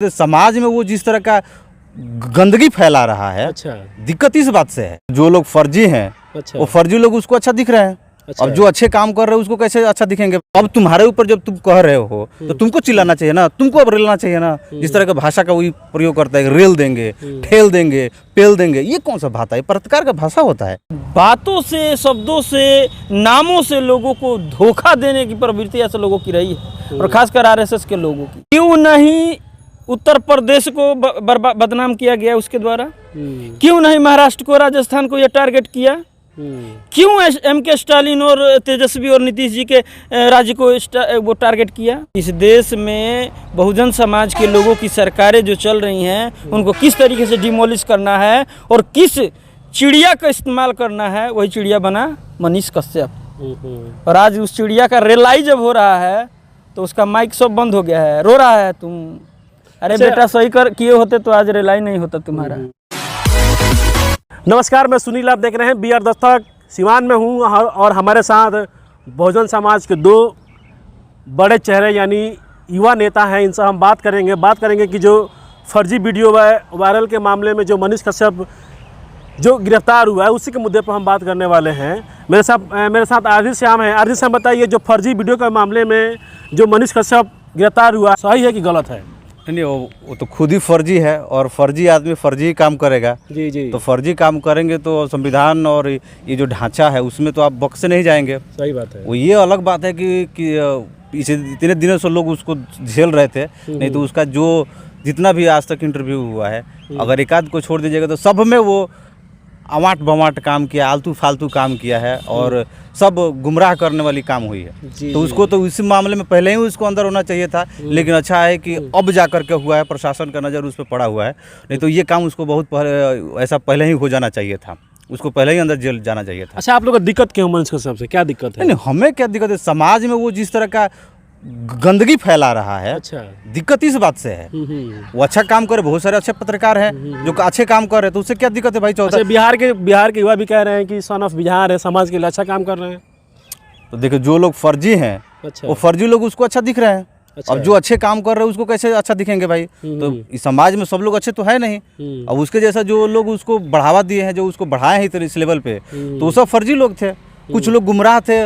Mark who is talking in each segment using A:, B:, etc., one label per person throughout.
A: तो समाज में वो जिस तरह का गंदगी फैला रहा है,
B: अच्छा,
A: दिक्कत इस बात से है। जो लोग फर्जी हैं,
B: अच्छा,
A: वो फर्जी लोग उसको अच्छा दिख रहे हैं।
B: अच्छा,
A: अब जो अच्छे काम कर रहे हैं उसको कैसे अच्छा दिखेंगे। अब तुम्हारे ऊपर जब तुम कह रहे हो तो तुमको चिल्लाना चाहिए ना, तुमको अब रेलना चाहिए ना। जिस तरह का भाषा का वही प्रयोग करता है, रेल देंगे, ठेल देंगे, पेल देंगे, ये कौन सा भाषा है? पत्रकार का भाषा होता है।
C: बातों से, शब्दों से, नामों से लोगों को धोखा देने की प्रवृत्ति ऐसे लोगों की रही है, और खासकर आरएसएस के लोगों की। क्यों नहीं उत्तर प्रदेश को बदनाम किया गया उसके द्वारा? क्यों नहीं महाराष्ट्र को, राजस्थान को ये टारगेट किया? क्यों एम.के. स्टालिन और तेजस्वी और नीतीश जी के राज्य को वो टारगेट किया? इस देश में बहुजन समाज के लोगों की सरकारें जो चल रही हैं, उनको किस तरीके से डिमोलिश करना है और किस चिड़िया का इस्तेमाल करना है, वही चिड़िया बना मनीष कश्यप। और आज उस चिड़िया का रेलाई जब हो रहा है तो उसका माइक सब बंद हो गया है, रो रहा है। तुम अरे बेटा सही कर किए होते तो आज रेलाई नहीं होता तुम्हारा।
B: नमस्कार, मैं सुनील, आप देख रहे हैं बी.आर. दस्तक। सिवान में हूँ और हमारे साथ बहुजन समाज के दो बड़े चेहरे यानी युवा नेता हैं। इनसे हम बात करेंगे कि जो फर्जी वीडियो वायरल के मामले में जो मनीष कश्यप जो गिरफ्तार हुआ है, उसी के मुद्दे पर हम बात करने वाले हैं। मेरे साथ आरजी श्याम है। आरजी श्याम, बताइए, जो फर्जी वीडियो के मामले में जो मनीष कश्यप गिरफ्तार हुआ, सही है कि गलत है?
A: नहीं, वो तो खुद ही फर्जी है, और फर्जी आदमी फर्जी ही काम करेगा।
B: जी जी।
A: तो फर्जी काम करेंगे तो संविधान और ये जो ढांचा है उसमें तो आप बख्शे नहीं जाएंगे।
B: सही बात है।
A: वो ये अलग बात है कि इतने दिनों से लोग उसको झेल रहे थे। नहीं तो उसका जो जितना भी आज तक इंटरव्यू हुआ है, अगर एक आध को छोड़ दीजिएगा तो सब में वो अवाट बवाट काम किया, आलतू फालतू काम किया है, और सब गुमराह करने वाली काम हुई है। तो उसको तो इसी मामले में पहले ही उसको अंदर होना चाहिए था। लेकिन अच्छा है कि अब जा करके हुआ है, प्रशासन का नज़र उस पर पड़ा हुआ है। नहीं तो ये काम उसको बहुत ऐसा पहले ही हो जाना चाहिए था, उसको पहले ही अंदर जेल जाना चाहिए था।
B: अच्छा, आप लोग को दिक्कत क्यों मनीष कश्यप से, क्या दिक्कत है?
A: नहीं, हमें क्या दिक्कत है? समाज में वो जिस तरह का गंदगी फैला रहा है,
B: अच्छा,
A: दिक्कत इस बात से है। वो अच्छा काम करे, बहुत सारे अच्छे पत्रकार हैं जो अच्छे काम कर रहे हैं, तो उससे क्या दिक्कत है भाई?
B: अच्छा, बिहार के युवा भी कह रहे हैं कि सन ऑफ बिहार है, समाज के लिए अच्छा काम कर रहे हैं।
A: तो देखो, जो लोग फर्जी हैं,
B: अच्छा,
A: वो फर्जी लोग उसको अच्छा दिख रहे हैं।
B: अच्छा,
A: अब जो अच्छे काम कर रहे हैं उसको कैसे अच्छा दिखेंगे भाई? तो इस समाज में सब लोग अच्छे तो है नहीं। अब उसके जैसा जो लोग उसको बढ़ावा दिए हैं, जो उसको बढ़ाए हैं इस लेवल पे, तो वो सब फर्जी लोग थे। कुछ लोग गुमराह थे,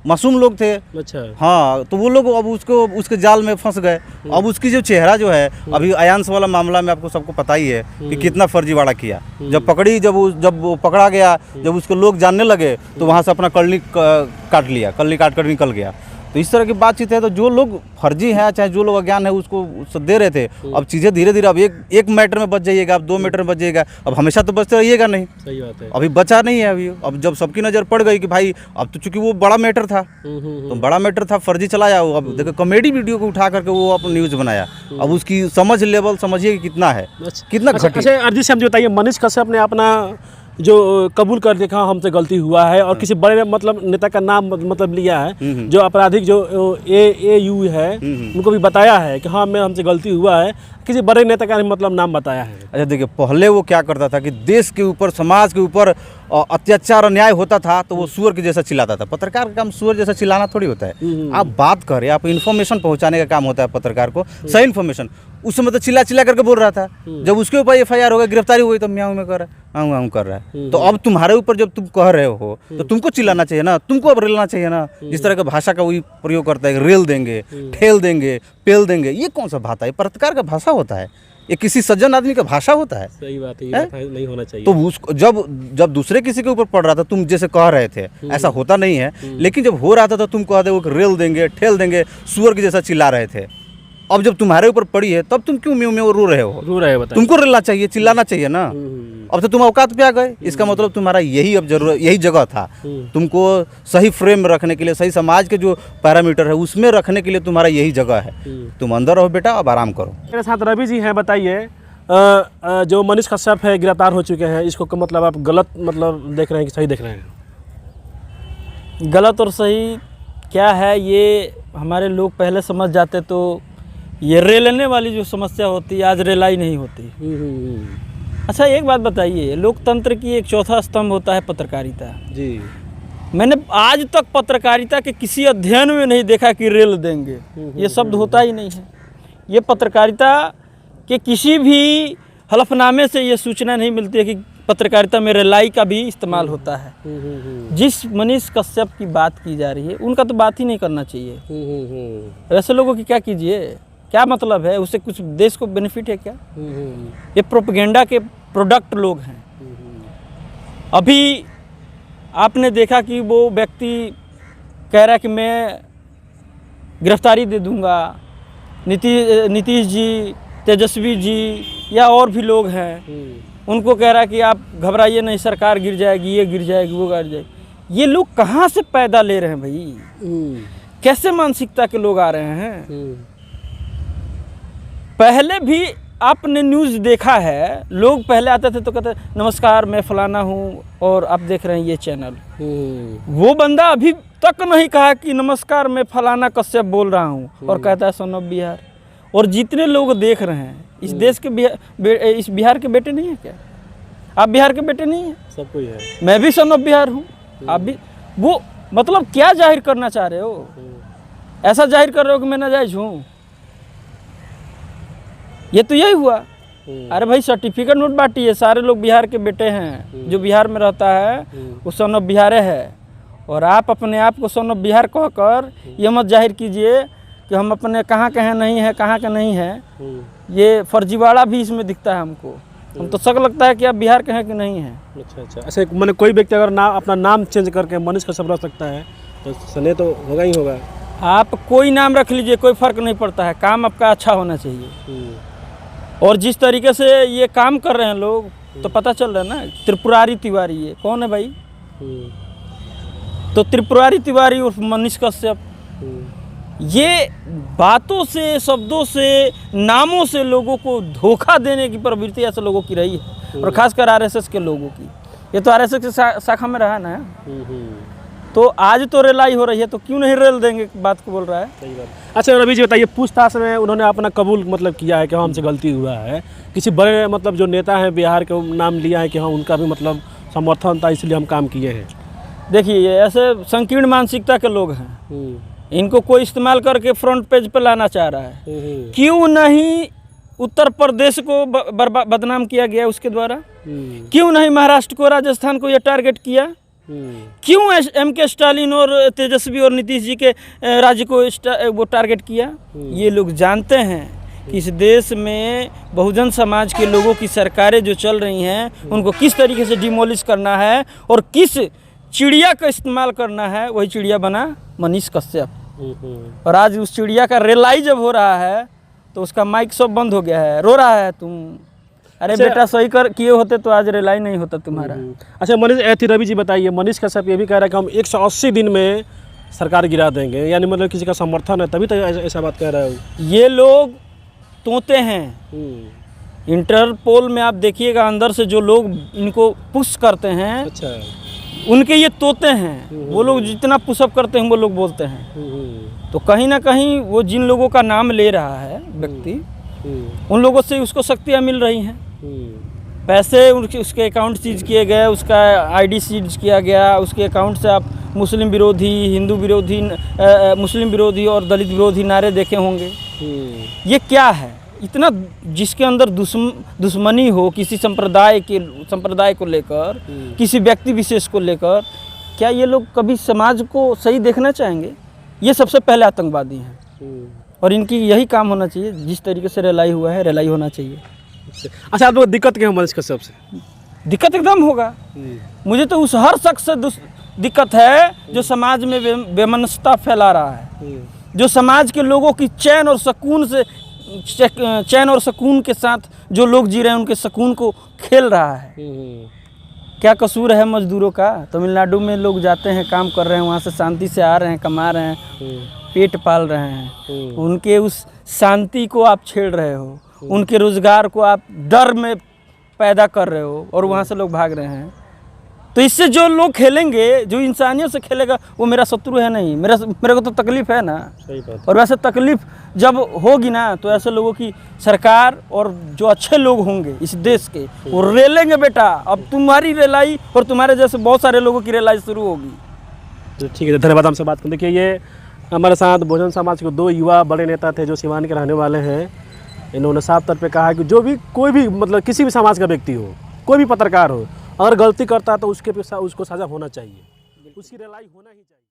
A: मासूम लोग थे।
B: अच्छा,
A: हाँ, तो वो लोग अब उसके जाल में फंस गए। अब उसकी जो चेहरा जो है, अभी अयांश वाला मामला में आपको सबको पता ही है कि कितना फर्जीवाड़ा किया। जब वो पकड़ा गया, जब उसके लोग जानने लगे तो वहाँ से अपना कल्ली काट कर निकल गया। तो इस तरह की बातचीत है। तो जो लोग फर्जी हैं, चाहे जो लोग अज्ञान है, उसको दे रहे थे। अब चीज़ें धीरे धीरे, अब एक मैटर में बच जाइएगा, अब 2 मैटर में बच जाइएगा, अब हमेशा तो बचते रहिएगा नहीं।
B: सही बात है।
A: अभी बचा नहीं है। अभी अब जब सबकी नज़र पड़ गई कि भाई अब तो चूंकि वो बड़ा मैटर था, तो बड़ा मैटर था, फर्जी चलाया। अब देखो, कॉमेडी वीडियो को उठा करके वो अपना न्यूज़ बनाया। अब उसकी समझ लेवल समझिए कि कितना है, कितना घटिया।
B: अच्छा, अरजी से हम बताइए, मनीष कश्यप ने अपना जो कबूल कर देखा हमसे गलती हुआ है, और किसी बड़े मतलब नेता का नाम मतलब लिया है, जो आपराधिक जो AAU है, उनको भी बताया है कि हाँ, मैं हमसे गलती हुआ है। किसी बड़े नेता का मतलब नाम बताया है?
A: अच्छा देखिए, पहले वो क्या करता था कि देश के ऊपर, समाज के ऊपर अत्याचार अन्याय होता था तो वो सुअर के जैसा चिल्लाता था। पत्रकार का काम सुअर जैसा चिल्लाना थोड़ी होता है। आप बात करें, आप इन्फॉर्मेशन पहुंचाने का काम होता है पत्रकार को, सही इन्फॉर्मेशन। उस समय तो चिल्ला करके बोल रहा था। जब उसके ऊपर FIR हो गई, गिरफ्तारी हुई, तो म्याऊं में कर रहा है, म्याऊं कर रहा है। तो अब तुम्हारे ऊपर जब तुम कह रहे हो तो तुमको चिल्लाना चाहिए ना, तुमको अब रेलना चाहिए ना। जिस तरह का भाषा का वही प्रयोग करता है, रेल देंगे, ठेल देंगे, पेल देंगे, ये कौन सा भाषा है? पत्रकार का भाषा होता है, ये किसी सज्जन आदमी का भाषा होता है।
B: सही बात है, ये नहीं होना चाहिए।
A: तो उसको जब दूसरे किसी के ऊपर पड़ रहा था, तुम जैसे कह रहे थे, ऐसा होता नहीं है। लेकिन जब हो रहा था तो तुम कह दे वो रेल देंगे, ठेल देंगे, सुअर के जैसा चिल्ला रहे थे। अब जब तुम्हारे ऊपर पड़ी है, तब तुम क्यों म्यों रो रहे हो?
B: बताइए।
A: तुमको रेलना चाहिए, चिल्लाना चाहिए ना। अब तो तुम औकात पे आ गए। इसका मतलब तुम्हारा यही जगह था। तुमको सही फ्रेम में रखने के लिए, सही समाज के जो पैरामीटर है उसमें रखने के लिए तुम्हारा यही जगह है। तुम अंदर रहो बेटा, अब आराम करो।
B: मेरे साथ रवि जी हैं। बताइए, जो मनीष कश्यप है, गिरफ्तार हो चुके हैं, इसको मतलब आप गलत मतलब देख रहे हैं कि सही देख रहे हैं?
C: गलत और सही क्या है, ये हमारे लोग पहले समझ जाते तो ये रेलने वाली जो समस्या होती है, आज रेलाई नहीं होती। अच्छा, एक बात बताइए, लोकतंत्र की एक चौथा स्तंभ होता है पत्रकारिता।
B: जी।
C: मैंने आज तक पत्रकारिता के किसी अध्ययन में नहीं देखा कि रेल देंगे, ये शब्द होता ही नहीं है। ये पत्रकारिता कि किसी भी हलफनामे से ये सूचना नहीं मिलती है कि पत्रकारिता में रेलाई का भी इस्तेमाल होता है। जिस मनीष कश्यप की बात की जा रही है उनका तो बात ही नहीं करना चाहिए। वैसे लोगों की क्या कीजिए, क्या मतलब है, उससे कुछ देश को बेनिफिट है क्या? ये प्रोपेगेंडा के प्रोडक्ट लोग हैं। अभी आपने देखा कि वो व्यक्ति कह रहा है कि मैं गिरफ्तारी दे दूंगा, नीतीश जी, तेजस्वी जी या और भी लोग हैं, उनको कह रहा है कि आप घबराइए नहीं, सरकार गिर जाएगी, ये गिर जाएगी, वो गिर जाएगी। ये लोग कहाँ से पैदा ले रहे हैं भाई? कैसे मानसिकता के लोग आ रहे हैं? पहले भी आपने न्यूज़ देखा है, लोग पहले आते थे तो कहते नमस्कार मैं फलाना हूँ और आप देख रहे हैं ये चैनल। वो बंदा अभी तक नहीं कहा कि नमस्कार मैं फलाना कश्यप बोल रहा हूँ और कहता है सन ऑफ बिहार। और जितने लोग देख रहे हैं इस देश के इस बिहार के बेटे नहीं है क्या? आप बिहार के बेटे नहीं हैं?
B: सब कोई है।
C: मैं भी सन ऑफ बिहार हूँ, आप भी। वो मतलब क्या जाहिर करना चाह रहे हो? ऐसा जाहिर कर रहे हो कि मैं नाजायज हूँ? ये तो यही हुआ। अरे भाई सर्टिफिकेट नोट बांटिए, सारे लोग बिहार के बेटे हैं, जो बिहार में रहता है वो सन ऑफ बिहारे है। और आप अपने आप को सन ऑफ बिहार कहकर ये मत जाहिर कीजिए कि हम अपने कहाँ के हैं, नहीं है, कहाँ के नहीं है। ये फर्जीवाड़ा भी इसमें दिखता है हमको। हम तो शक लगता है कि आप बिहार के हैं कि नहीं हैं।
B: अच्छा, ऐसे मैंने कोई व्यक्ति अगर अपना नाम चेंज करके मनीष कश्यप रख सकता है तो सने तो होगा ही होगा।
C: आप कोई नाम रख लीजिए, कोई फ़र्क नहीं पड़ता है, काम आपका अच्छा होना चाहिए। और जिस तरीके से ये काम कर रहे हैं लोग, तो पता चल रहा है ना, त्रिपुरारी तिवारी ये कौन है भाई? तो त्रिपुरारी तिवारी उर्फ मनीष कश्यप, ये बातों से, शब्दों से, नामों से लोगों को धोखा देने की प्रवृत्ति ऐसे लोगों की रही है, और खासकर आरएसएस के लोगों की। ये तो आरएसएस की शाखा में रहा ना। तो आज तो रेलाई हो रही है, तो क्यों नहीं रेल देंगे, बात को बोल रहा है।
B: सही बात। अच्छा रवि जी बताइए, पूछताछ में उन्होंने अपना कबूल मतलब किया है कि हमसे गलती हुआ है, किसी बड़े मतलब जो नेता हैं बिहार के नाम लिया है कि हाँ उनका भी मतलब समर्थन था इसलिए हम काम किए हैं?
C: देखिए ये ऐसे संकीर्ण मानसिकता के लोग हैं, इनको कोई इस्तेमाल करके फ्रंट पेज पर लाना चाह रहा है। क्यों नहीं उत्तर प्रदेश को बदनाम किया गया उसके द्वारा? क्यों नहीं महाराष्ट्र को, राजस्थान को ये टारगेट किया? क्यों एमके स्टालिन और तेजस्वी और नीतीश जी के राज्य को वो टारगेट किया? ये लोग जानते हैं कि इस देश में बहुजन समाज के लोगों की सरकारें जो चल रही हैं उनको किस तरीके से डिमोलिश करना है और किस चिड़िया का इस्तेमाल करना है। वही चिड़िया बना मनीष कश्यप। और आज उस चिड़िया का रेलाई जब हो रहा है तो उसका माइक सब बंद हो गया है, रो रहा है तुम। अरे बेटा सही कर किए होते तो आज रेलाई नहीं होता तुम्हारा।
B: अच्छा मनीष रवि जी बताइए, मनीष कश्यप ये भी कह रहा है कि हम 180 दिन में सरकार गिरा देंगे, यानी मतलब किसी का समर्थन है तभी तो ऐसा बात कह रहा है।
C: ये लोग तोते हैं। इंटरपोल में आप देखिएगा अंदर से जो लोग इनको पुश करते हैं, अच्छा, उनके ये तोते हैं। वो लोग जितना पुशअप करते हैं वो लोग बोलते हैं। तो कहीं ना कहीं वो जिन लोगों का नाम ले रहा है व्यक्ति, उन लोगों से उसको शक्तियाँ मिल रही हैं। पैसे उसके अकाउंट सीज किए गए, उसका आईडी सीज किया गया, उसके अकाउंट से आप मुस्लिम विरोधी, हिंदू विरोधी, मुस्लिम विरोधी और दलित विरोधी नारे देखे होंगे। ये क्या है? इतना जिसके अंदर दुश्मनी हो किसी संप्रदाय को लेकर, किसी व्यक्ति विशेष को लेकर, क्या ये लोग कभी समाज को सही देखना चाहेंगे? ये सबसे पहले आतंकवादी हैं और इनकी यही काम होना चाहिए। जिस तरीके से रेलाई हुआ है रेलाई होना चाहिए।
B: अच्छा आप लोग दिक्कत क्या है मनीष कश्यप से?
C: दिक्कत एकदम होगा। मुझे तो उस हर शख्स से दिक्कत है जो समाज में बेमनस्ता फैला रहा है, जो समाज के लोगों की चैन और सुकून के साथ जो लोग जी रहे हैं उनके सुकून को खेल रहा है। क्या कसूर है मजदूरों का? तमिलनाडु में लोग जाते हैं, काम कर रहे हैं, वहाँ से शांति से आ रहे हैं, कमा रहे हैं, पेट पाल रहे हैं। उनके उस शांति को आप छेड़ रहे हो, उनके रोजगार को आप डर में पैदा कर रहे हो और वहाँ से लोग भाग रहे हैं। तो इससे जो लोग खेलेंगे, जो इंसानियत से खेलेगा, वो मेरा शत्रु है नहीं। मेरे को तो तकलीफ है ना। सही बात। और वैसे तकलीफ जब होगी ना तो ऐसे लोगों की सरकार और जो अच्छे लोग होंगे इस देश के, वो रेलेंगे बेटा। अब तुम्हारी रेलाई और तुम्हारे जैसे बहुत सारे लोगों की रेलाई शुरू होगी।
B: तो ठीक है, धन्यवाद हमसे बात करने। देखिए ये हमारे साथ बहुजन समाज के 2 युवा बड़े नेता थे जो सिवान के रहने वाले हैं। इन्होंने साफ तौर पे कहा है कि जो भी कोई भी मतलब किसी भी समाज का व्यक्ति हो, कोई भी पत्रकार हो, अगर गलती करता है तो उसको सज़ा होना चाहिए, उसकी रिहाई होना ही चाहिए।